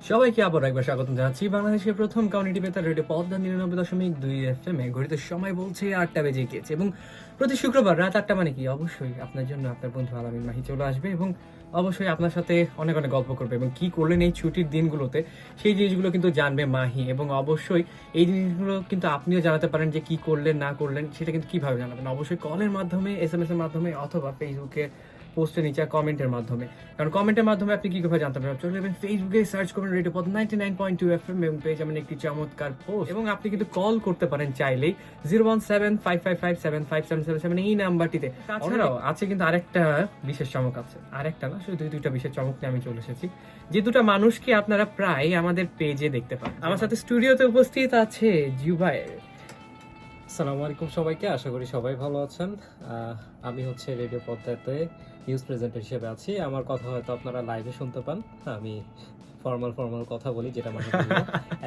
সবাইকে আবার একবার স্বাগত জানাচ্ছি বাংলাদেশের প্রথম কমিউনিটি বেতার রেডিও পদ্মা 99.2 FM এ। ঘড়িতে সময় বলছে 8টা বেজে গিয়েছে এবং প্রতি শুক্রবার রাত 8টা মানে কি অবশ্যই আপনার জন্য আপনার বন্ধু আলামিন মাহি চলে আসবে এবং অবশ্যই আপনার সাথে অনেক অনেক গল্প করবে এবং কি করলেন এই ছুটির দিনগুলোতে সেই জিনিসগুলো কিন্তু জানবে মাহি। এবং অবশ্যই এই জিনিসগুলো কিন্তু আপনিও জানাতে পারেন যে কি করলেন না করলেন, সেটা কিন্তু কিভাবে জানাবেন, অবশ্যই কলের মাধ্যমে, SMS এর মাধ্যমে অথবা ফেসবুকে পোস্টের নিচে কমেন্টের মাধ্যমে। কারণ কমেন্টের মাধ্যমে আপনি কি করে জানতে পারবেন, চলে যাবেন ফেসবুকে, সার্চ করবেন রেডিও পদ 99.2 FM এবং পেয়ে যাবেন একটি চমৎকার পোস্ট। এবং আপনি কিন্তু কল করতে পারেন চাইলেই 01755575777 এই নাম্বারটিতে। তাছাড়াও আছে কিন্তু আরেকটা বিশেষ চমক আছে, আরেকটা না শুধু দুইটা বিশেষ চমক নিয়ে আমি চলে এসেছি, যে দুটো মানুষকে আপনারা প্রায় আমাদের পেজে দেখতে পান। আমার সাথে স্টুডিওতে উপস্থিত আছে জিউ ভাই। আসসালামু আলাইকুম সবাইকে, আশা করি সবাই ভালো আছেন। আমি হচ্ছে রেডিও পদ্মাতে নিউজ প্রেজেন্টার হিসেবে আছি। আমার কথা হয়তো আপনারা লাইভে শুনতে পান। আমি ফর্মাল কথা বলি, যেটা মানে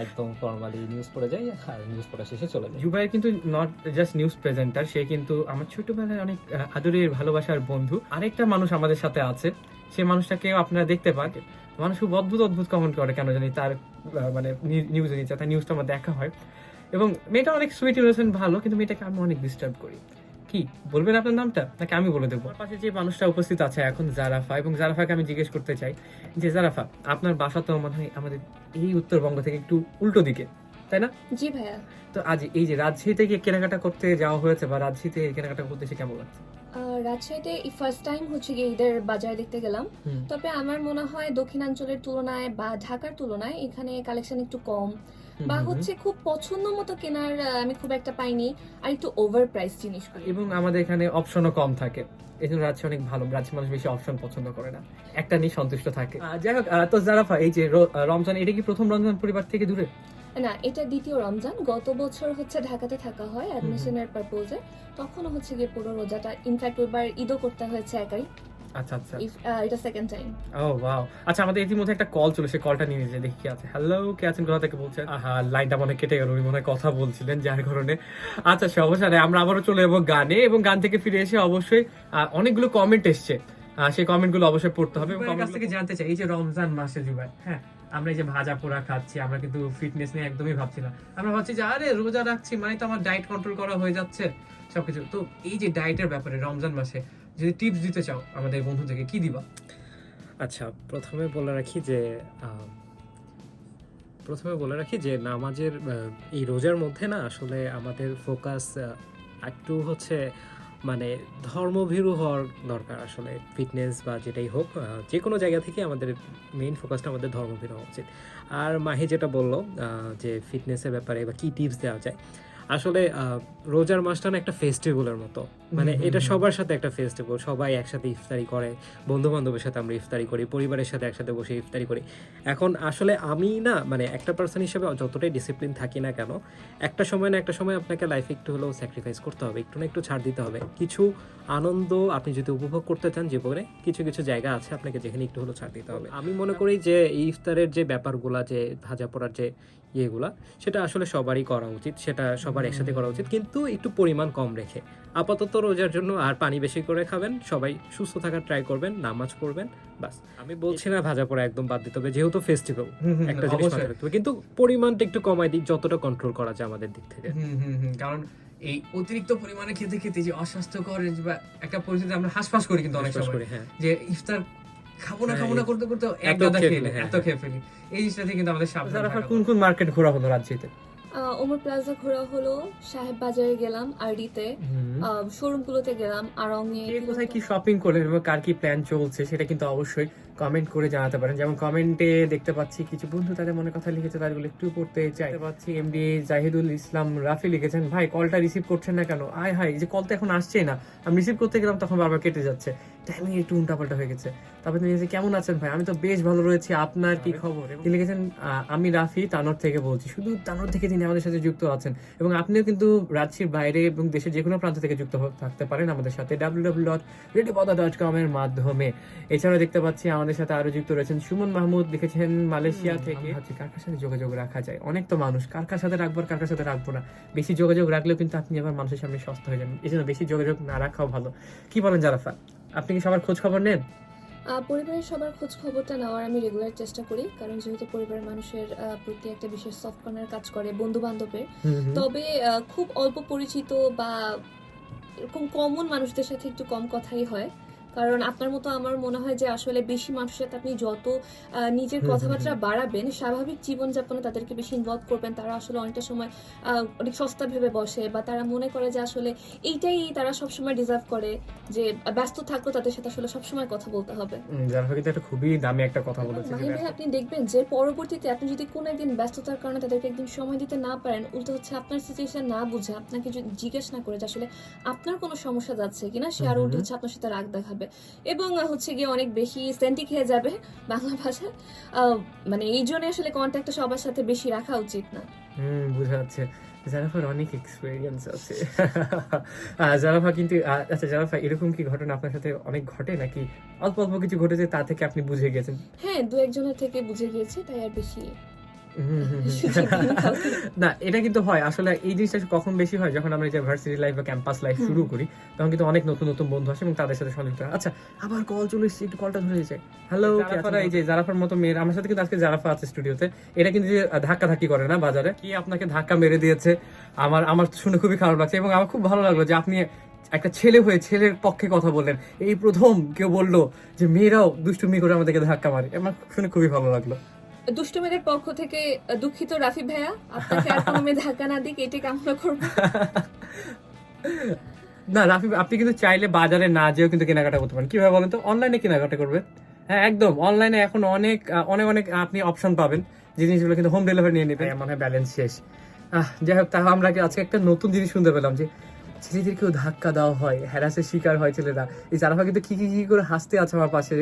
একদম ফর্মালি নিউজ পড়ে যাই আর নিউজ পড়া শেষে চলে যাই। জিউ ভাইয়ের কিন্তু নট জাস্ট নিউজ প্রেজেন্টার, সে কিন্তু আমার ছোটবেলায় অনেক আদরের ভালোবাসার বন্ধু। আরেকটা মানুষ আমাদের সাথে আছে, সেই মানুষটাকেও আপনারা দেখতে পান। মানুষ খুব অদ্ভুত অদ্ভুত কমেন্ট করে, কেন জানি তার মানে নিউজের নিচে, তার নিউজটা আমার দেখা হয়। এবং মেয়েটা অনেক সুইট ইনোসেন্ট ভালো, কিন্তু মেয়েটাকে আমি অনেক ডিস্টার্ব করি। কি বলবেন আপনার নামটা, নাকি আমি বলে দেবো? পাশে যে মানুষটা উপস্থিত আছে এখন, জারাফা। এবং জারাফাকে আমি জিজ্ঞেস করতে চাই যে জারাফা, আপনার বাসা তো মনে হয় আমাদের এই উত্তরবঙ্গ থেকে একটু উল্টো দিকে, তাই না? জি ভাইয়া। তো আজ এই যে রাজশাহীতে গিয়ে কেনাকাটা করতে যাওয়া হয়েছে, বা রাজশাহীতে কেনাকাটা করতে এসে কেমন লাগছে? রাজশাহীতে এই ফার্স্ট টাইম হচ্ছে গিয়ে ঈদের বাজার দেখতে গেলাম। তবে আমার মনে হয় দক্ষিণাঞ্চলের তুলনায় বা ঢাকার তুলনায় এখানে কালেকশন একটু কম, বা হচ্ছে খুব পছন্দ মতো কেনার আমি খুব একটা পাইনি, আর একটু ওভার প্রাইস জিনিসগুলো। এবং আমাদের এখানে অপশনও কম থাকে, এই জন্য রাজশাহী অনেক ভালো। রাজশাহী মানুষ বেশি অপশন পছন্দ করে না, একটা নিয়ে সন্তুষ্ট থাকে। যাই হোক, তো জারাফা, এই যে রমজান, এটা কি প্রথম রমজান পরিবার থেকে দূরে? না, এটা দ্বিতীয় রমজান। গত বছর হচ্ছে ঢাকাতে থাকা হয় অ্যাডমিশনের পারপোজে, তখন হচ্ছে গিয়ে পুরো রোজাটা, ইনফ্যাক্ট ওইবার ঈদও করতে হয়েছে একাই। আচ্ছা আচ্ছা, এটা সেকেন্ড টাইম। ও ওয়াও। আচ্ছা, আমাদের ইতিমধ্যে একটা কল চলে, সে কলটা নিয়ে নিয়েছে, দেখি কি আছে। হ্যালো, কে আছেন, কোথা থেকে বলছেন? আহা, লাইনটা মনে কেটে গেল, উনি মনে হয় কথা বলছিলেন যার কারণে। আচ্ছা, সমস্যা নেই, আমরা আবারও চলে যাবো গানে। এবং গান থেকে ফিরে এসে অবশ্যই অনেকগুলো কমেন্ট এসছে, সেই কমেন্ট গুলো অবশ্যই পড়তে হবে। এবং কাছ থেকে জানতে চাই, এই যে রমজান মাসে জুবাই, হ্যাঁ, আমরা এই যে ভাজা পোড়া খাচ্ছি, আমরা কিন্তু ফিটনেস নিয়ে একদমই ভাবছি না। আমরা ভাবছি যে আরে রোজা রাখছি মানে তো আমার ডায়েট কন্ট্রোল করা হয়ে যাচ্ছে সবকিছু। তো এই যে ডায়েটের ব্যাপারে রমজান মাসে যদি টিপস দিতে চাও আমাদের বন্ধু থেকে, কি দিবা? আচ্ছা, প্রথমে বলে রাখি যে নামাজের এই রোজার মধ্যে না আসলে আমাদের ফোকাস একটু হচ্ছে মানে ধর্মভীরু হওয়ার দরকার। আসলে ফিটনেস বা যেটাই হোক, যে কোনো জায়গা থেকে আমাদের মেইন ফোকাসটা আমাদের ধর্মভীরু হওয়া উচিত। আর মাহি যেটা বললো যে ফিটনেসের ব্যাপারে বা কী টিপস দেওয়া যায়, আসলে রোজার মাসটা না একটা ফেস্টিভ্যালের মতো, মানে এটা সবার সাথে একটা ফেস্টিভ্যাল। সবাই একসাথে ইফতারি করে, বন্ধু বান্ধবের সাথে আমরা ইফতারি করি, পরিবারের সাথে একসাথে বসে ইফতারি করি। এখন আসলে আমি না মানে একটা পার্সন হিসেবে যতটাই ডিসিপ্লিন থাকি না কেন, একটা সময় না একটা সময় আপনাকে লাইফে একটু হলেও স্যাক্রিফাইস করতে হবে, একটু না একটু ছাড় দিতে হবে। কিছু আনন্দ আপনি যদি উপভোগ করতে চান জীবনে, কিছু কিছু জায়গা আছে আপনাকে যেখানে একটু হলেও ছাড় দিতে হবে। আমি মনে করি যে এই ইফতারের যে ব্যাপারগুলা, যে ভাজা পোড়ার যে ইয়েগুলা, সেটা আসলে সবারই করা উচিত, সেটা সবার একসাথে করা উচিত, কিন্তু একটু পরিমাণ কম রেখে। আপাতত রোজার জন্য আর পানি বেশি করে খাবেন, সবাই সুস্থ থাকার ট্রাই করবেন, নামাজ পড়বেন, বাস। আমি বলছি না ভাজা পোড়া একদম বাদ দিতে হবে, যেহেতু ফেস্টিভ্যাল একটা জিনিস মাথায় রাখতে হবে, কিন্তু পরিমাণটা একটু কমাই দিই যতটা কন্ট্রোল করা যায় আমাদের দিক থেকে। কারণ এই অতিরিক্ত পরিমাণে খেতে খেতে যে অস্বাস্থ্যকর বা একটা পরিস্থিতি আমরা হাসপাস করি কিন্তু অনেক সময়, হ্যাঁ, যে ইফতার খাবো না করতে করতে এত খেয়ে ফেলি। এই জিনিসটা থেকে কিন্তু আমাদের সাবধান থাকা। কোন কোন মার্কেট ঘোরা হলো রাজশাহীতে? ওমর প্লাজা ঘোরা হলো, সাহেব বাজারে গেলাম, আরডিতে শোরুম গুলোতে গেলাম, আড়ংয়ে। কোথায় কি শপিং করলেন এবং কার কি প্ল্যান চলছে সেটা কিন্তু অবশ্যই কমেন্ট করে জানাতে পারেন। যেমন কমেন্টে দেখতে পাচ্ছি কিছু বন্ধু তাদের মনে কথা লিখেছে, তারগুলো একটু পড়তে চাইতে পাচ্ছি। এমডি জাহিদুল ইসলাম রাফি লিখেছেন, ভাই কলটা রিসিভ করছেন না কেন? আয় হাই, যে কল তো এখন আসছেই না, আমি রিসিভ করতে গেলাম তখন বারবার কেটে যাচ্ছে, টাইমিং একটু উল্টাপাল্টা হয়ে গেছে। তারপরে তিনি কেমন আছেন ভাই? আমি তো বেশ ভালো রয়েছি, আপনার কি খবর? তিনি লিখেছেন, আমি রাফি তানোর থেকে বলছি। শুধু তানোর থেকে তিনি আমাদের সাথে যুক্ত আছেন। এবং আপনিও কিন্তু রাজশাহীর বাইরে এবং দেশের যে কোনো প্রান্ত থেকে যুক্ত থাকতে পারেন আমাদের সাথে www.radiopodda.com এর মাধ্যমে। এছাড়াও দেখতে পাচ্ছি আমাদের সাথে আরো যুক্ত রয়েছেন সুমন মাহমুদ, লিখেছেন মালয়েশিয়া থেকে। কার কার সাথে যোগাযোগ রাখা যায়? অনেক তো মানুষ, কার কার সাথে রাখবো কার কার সাথে রাখবো না। বেশি যোগাযোগ রাখলেও কিন্তু আপনি আবার মানুষের সামনে সস্তা হয়ে যাবেন, এই জন্য বেশি যোগাযোগ না রাখাও ভালো। কি বলেন জারাফা, আপনি কি সবার খোঁজ খবর নেন? পরিবারের সবার খোঁজ খবরটা নেওয়ার আমি রেগুলার চেষ্টা করি, কারণ যেহেতু পরিবারের মানুষের প্রতি একটা বিশেষ সফট কর্নার কাজ করে বন্ধু বান্ধবের। তবে খুব অল্প পরিচিত বা এরকম কমন মানুষদের সাথে একটু কম কথাই হয়, কারণ আপনার মতো আমার মনে হয় যে আসলে বেশি মানুষের সাথে আপনি যত নিজের কথাবার্তা বাড়াবেন, স্বাভাবিক জীবনযাপনে তাদেরকে বেশি ইনভলভ করবেন, তারা আসলে অনেকটা সময় অনেক সস্তা ভেবে বসে, বা তারা মনে করে যে আসলে এইটাই তারা সবসময় ডিজার্ভ করে, যে ব্যস্ত থাকলেও তাদের সাথে আসলে সবসময় কথা বলতে হবে। জারাফা কিন্তু একটা খুবই দামি একটা কথা বলেছে। মাহিম ভাই, আপনি দেখবেন যে পরবর্তীতে আপনি যদি কোনো একদিন ব্যস্ততার কারণে তাদেরকে একদিন সময় দিতে না পারেন, উল্টো হচ্ছে আপনার সিচুয়েশন না বুঝে আপনাকে যদি জিজ্ঞেস না করে যে আসলে আপনার কোনো সমস্যা যাচ্ছে কিনা, সে আর উল্টো হচ্ছে আপনার সাথে রাগ দেখাবে এবং হচ্ছে গিয়ে অনেক বেশি সেন্টি খেয়ে যাবে বাংলা ভাষায়। মানে এই জন্য আসলে কন্ট্যাক্টটা সবার সাথে বেশি রাখা উচিত না। বোঝা যাচ্ছে জারাফার অনেক এক্সপেরিয়েন্স আছে। জারাফা কিন্তু আচ্ছা জারাফা, এরকম কি ঘটনা আপনার সাথে অনেক ঘটে, নাকি অল্প অল্প কিছু ঘটেছে তা থেকে আপনি বুঝে গেছেন? হ্যাঁ, দু একজনের থেকে বুঝে গিয়েছি, তাই আর বেশি না, এটা কিন্তু হয় আসলে। এই জিনিসটা কখন বেশি হয়, যখন আমরা যে ভার্সিটি লাইফ বা ক্যাম্পাস লাইফ শুরু করি, তখন কিন্তু অনেক নতুন নতুন বন্ধু আসে এবং তাদের সাথে সংযুক্ত হয়। আচ্ছা, আবার কল চলে এসেছে, একটু কলটা ধরে যায়। হ্যালো জারাফা, এই যে জারাফার মতো মেয়ের আমার সাথে কিন্তু আজকে জারাফা আছে স্টুডিওতে। এটা কিন্তু যে ধাক্কা ধাক্কি করে না বাজারে, কি আপনাকে ধাক্কা মেরে দিয়েছে, আমার শুনে খুবই খারাপ লাগছে এবং আমার খুব ভালো লাগলো যে আপনি একটা ছেলে হয়ে ছেলের পক্ষে কথা বললেন। এই প্রথম কেউ বললো যে মেয়েরাও দুষ্টুমি করে আমাদেরকে ধাক্কা মারে, আমার শুনে খুবই ভালো লাগলো। দুষ্টু মেয়েদের পক্ষ থেকে দুঃখিত রাফি ভাইয়া, আপনাকে আর কোনো মেয়ে ধাক্কা না দিক এটাই কামনা করবো। না রাফি, আপনি কিন্তু চাইলে বাজারে না যেও কিন্তু কেনাকাটা করতে পারেন। কিভাবে বলেন তো? অনলাইনে কেনাকাটা করবে। হ্যাঁ একদম, অনলাইনে এখন অনেক অনেক অনেক আপনি অপশন পাবেন, যে জিনিসগুলো কিন্তু হোম ডেলিভারি নিয়ে নেবেন। মনে হয় ব্যালেন্স শেষ। যাই হোক, তাহলে আমরা আজকে একটা নতুন জিনিস শুনতে পেলাম যে ছেলেদেরকেও ধাক্কা দেওয়া হয়, হ্যারাসের শিকার হয় ছেলেরা। এই জারাফা কিন্তু কি করে হাসতে আছে আমার পাশে।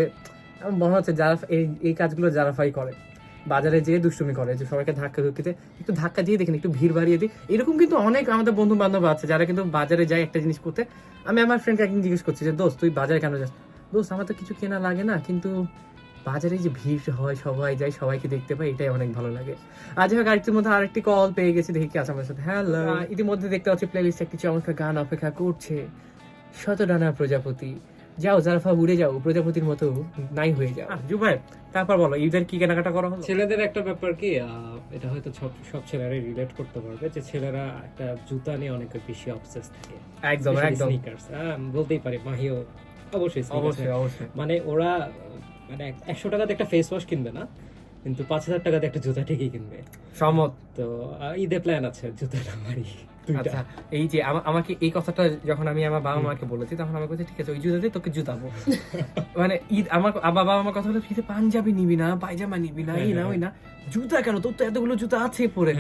আমার মনে হচ্ছে জারাফা এই কাজগুলো জারাফাই করে, বাজারে যেয়ে দুষ্টুমি করে, যে সবাইকে ধাক্কা ধুকিতে একটু ধাক্কা দিয়ে দেখেন, একটু ভিড় বাড়িয়ে দিই। এরকম কিন্তু অনেক আমাদের বন্ধু বান্ধব আছে যারা কিন্তু বাজারে যায় একটা জিনিস করতে। আমি আমার ফ্রেন্ডকে একদিন জিজ্ঞেস করছি যে দোস্ত তুই বাজারে কেন যাস? দোস্ত আমার তো কিছু কেনা লাগে না, কিন্তু বাজারে যে ভিড় হয়, সবাই যায়, সবাইকে দেখতে পাই, এটাই অনেক ভালো লাগে। আজ হোক আরেকটির মধ্যে আরেকটি কল পেয়ে গেছি, দেখি কি আছে আমার সাথে। হ্যালো, ইতিমধ্যে দেখতে পাচ্ছি প্লে লিস্টে একটি চমৎকার গান অপেক্ষা করছে, শতডানা প্রজাপতি। যাও জারাফা, উড়ে যাও, প্রজাপতির মতো নাই হয়ে যাও। জুবাই, তারপর বলো ঈদের কি কেনাকাটা করা হলো? ছেলেদের একটা ব্যাপার কি, এটা হয়তো সব ছেলেরাই রিলেট করতে পারবে, যে ছেলেরা একটা জুতা নিয়ে অনেক বেশি অবসেস থাকে। একদম একদম, স্নিকার্স বলতেই পারি, মাহিও অবশ্যই অবশ্যই অবশ্যই। মানে ওরা মানে 100 টাকাতে একটা ফেস ওয়াশ কিনবে না, কিন্তু 5000 টাকাতে একটা জুতা ঠিকই কিনবে। সমত। তো ঈদে প্ল্যান আছে জুতাটা মারি। আচ্ছা, এই যে আমাকে এই কথাটা যখন আমি আমার বাবা মাকে বলেছি, তখন আমাকে বলছে ঠিক আছে ওই জুতা দিয়ে তোকে জুতাবো। মানে ঈদ আমার বাবা আমার কথা হলো, ফিরে পাঞ্জাবি নিবি না, পায়জামা নিবি না, এই না ওই না, জুতা কেন, তোর তো এতগুলো জুতা আছে পরে।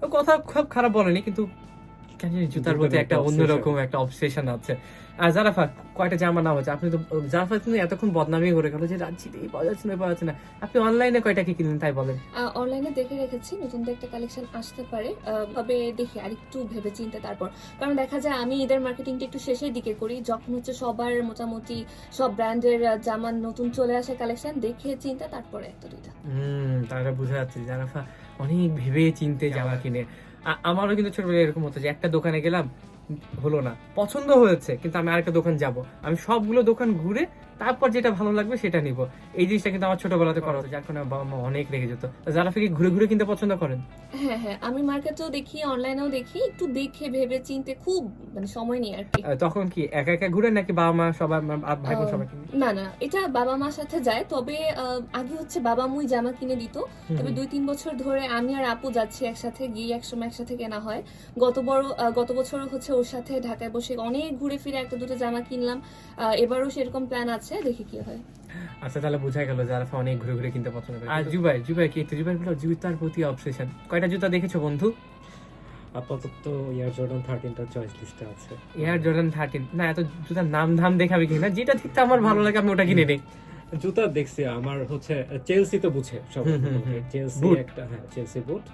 ও কথা খুব খারাপ বলেনি, কিন্তু কেন জানি জুতার প্রতি একটা অন্যরকম একটা অবসেশন আছে। আর জারাফা, কয়টা জামা নাম হচ্ছে? আপনি তো জারাফা কিন্তু এতক্ষণ বদনামি করে গেল যে রাজ্যতেই পাওয়া যাচ্ছে না। আপনি অনলাইনে কয়টা কি কিনলেন তাই বলেন? অনলাইনে দেখে রেখেছি, নতুন একটা কালেকশন আসতে পারে, তবে দেখি আরেকটু ভেবে চিন্তে তারপর। কারণ দেখা যায় আমি ঈদের মার্কেটিংটা একটু শেষের দিকে করি, যখন হচ্ছে সবার মোটামুটি সব ব্র্যান্ডের জামা নতুন চলে আসে কালেকশন, দেখে চিন্তা তারপরে একটা দুইটা। তাহলে বোঝা যাচ্ছে জারাফা অনেক ভেবে চিনতে জামা কিনে। আমারও কিন্তু ছোটবেলায় এরকম হতো যে একটা দোকানে গেলাম, হলো না, পছন্দ হয়েছে, কিন্তু আমি আরেকটা দোকান যাব, আমি সবগুলো দোকান ঘুরে তারপর যেটা ভালো লাগবে সেটা নিব। এই জিনিসটা কিন্তু আমার ছোটবেলাতে করা হতো, যার কারণে বাবা মা অনেক রেগে যেত। জারাফা কি ঘুরে ঘুরে কিনতে পছন্দ করেন? হ্যাঁ, আমি মার্কেটেও দেখি, অনলাইনেও দেখি, একটু দেখে ভেবে চিনতে খুব মানে সময় নিই আর কি। তখন কি একা একা ঘুরে নাকি বাবা মা সবাই, ভাই বোন সবাই? না, এটা বাবা মার সাথে যায়, তবে আগে হচ্ছে বাবা মুই জামা কিনে দিত, তবে 2-3 বছর ধরে আমি আর আপু যাচ্ছি একসাথে, গিয়ে একসময় একসাথে কেনা হয়। গত বছর হচ্ছে ওর সাথে ঢাকায় বসে অনেক ঘুরে ফিরে একটা দুটো জামা কিনলাম, এবারও সেরকম প্ল্যান আছে, দেখি কি হয়। আচ্ছা, তাহলে বোঝা গেল জারাফা অনেক ঘুরে ঘুরে কিনতে পছন্দ করে। আর জুবাই কি একটু জুতার প্রতি অবসেশন? কয়টা জুতা দেখেছো বন্ধু? আপাতত এয়ার জর্ডান 13টা চয়েস লিস্টে আছে। এয়ার জর্ডান 13 না, এত জুতার নাম ধাম দেখাবে কিনা, যেটা দেখতে আমার ভালো লাগে আমি ওটা কিনে নিই। জুতা দেখছি আমার হচ্ছে চেলসি তো বুঝে সব, চেলসি একটা, হ্যাঁ চেলসি বুট,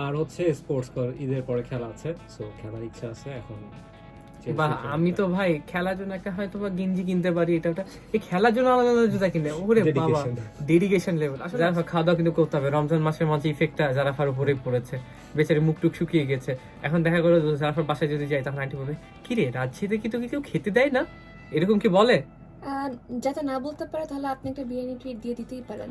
আর হচ্ছে স্পোর্টস ঈদের পরে খেলা আছে, সো খেলার ইচ্ছা আছে এখন। বাহ, আমি তো ভাই খেলার জন্য একটা হয়তো বা গেঞ্জি কিনতে পারি, এটা ওটা, এই খেলার জন্য আলাদা আলাদা জুতা কিনে, ওরে বাবা ডেডিকেশন লেভেল। আসলে জারাফা খাওয়া দাওয়া কিন্তু করতে হবে, রমজান মাসের মাঝে ইফেক্টটা জারাফার উপরে পড়েছে, বেচারি মুখ টুক শুকিয়ে গেছে। এখন দেখা গেলো জারাফার বাসায় যদি যাই, তখন আন্টি বলবে কি রে রাজশাহীতে কি তোকে কেউ খেতে দেয় না, এরকম কি বলে? যাতে না বলতে পারে তাহলে আপনি একটা বিরিয়ানি ট্রিট দিয়ে দিতেই পারেন।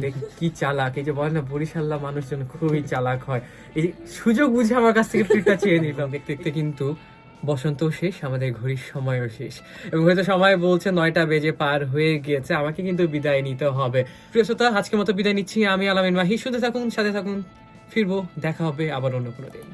দেখ কি চালাক, এই যে বলে না বরিশাল্লা মানুষজন খুবই চালাক হয়, এই যে সুযোগ বুঝে আমার কাছ থেকে ট্রিটটা চেয়ে নিলাম। দেখতে দেখতে কিন্তু বসন্ত শেষ, আমাদের ঘড়ির সময়ও শেষ, এবং হয়তো সময় বলছে 9টা বেজে পার হয়ে গিয়েছে, আমাকে কিন্তু বিদায় নিতে হবে। প্রিয় শ্রোতা, আজকের মতো বিদায় নিচ্ছি আমি, আলামিন মাহি। শুনতে থাকুন, সাথে থাকুন, ফিরবো, দেখা হবে আবার অন্য কোনো দিন।